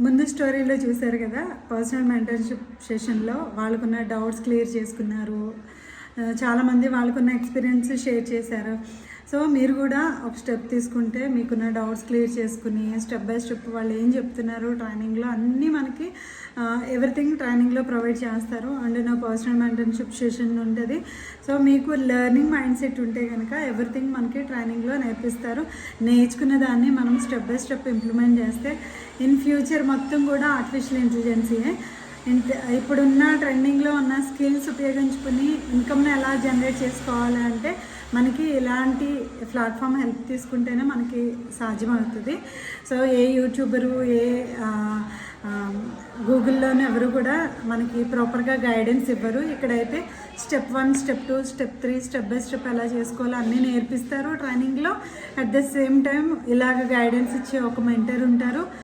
ముందు స్టోరీలో చూశారు కదా, పర్సనల్ మెంటర్షిప్ సెషన్లో వాళ్ళకున్న డౌట్స్ క్లియర్ చేసుకున్నారు. చాలామంది వాళ్ళకున్న ఎక్స్పీరియన్స్ షేర్ చేశారు. సో మీరు కూడా ఒక స్టెప్ తీసుకుంటే మీకున్న డౌట్స్ క్లియర్ చేసుకుని స్టెప్ బై స్టెప్ వాళ్ళు ఏం చెప్తున్నారు ట్రైనింగ్లో అన్నీ మనకి ఎవ్రీథింగ్ ట్రైనింగ్లో ప్రొవైడ్ చేస్తారు. అండ్ నా పర్సనల్ మెంటర్షిప్ సెషన్ ఉంటుంది. సో మీకు లెర్నింగ్ మైండ్ సెట్ ఉంటే కనుక ఎవ్రీథింగ్ మనకి ట్రైనింగ్లో నేర్పిస్తారు. నేర్చుకున్న దాన్ని మనం స్టెప్ బై స్టెప్ ఇంప్లిమెంట్ చేస్తే ఇన్ ఫ్యూచర్ మొత్తం కూడా ఆర్టిఫిషియల్ ఇంటెలిజెన్సీయే. ఇప్పుడున్న ట్రెండింగ్లో ఉన్న స్కిల్స్ ఉపయోగించుకుని ఇన్కమ్ని ఎలా జనరేట్ చేసుకోవాలి అంటే మనకి ఇలాంటి ప్లాట్ఫామ్ హెల్ప్ తీసుకుంటేనే మనకి సాధ్యమవుతుంది. సో ఏ యూట్యూబరు గూగుల్లోనే ఎవరు కూడా మనకి ప్రాపర్గా గైడెన్స్ ఇవ్వరు. ఇక్కడైతే step 1, step 2, step 3 step by step ఎలా చేసుకోవాలో అన్నీ నేర్పిస్తారు ట్రైనింగ్లో. అట్ ద సేమ్ టైం ఇలాగ గైడెన్స్ ఇచ్చే ఒక మెంటర్ ఉంటారు.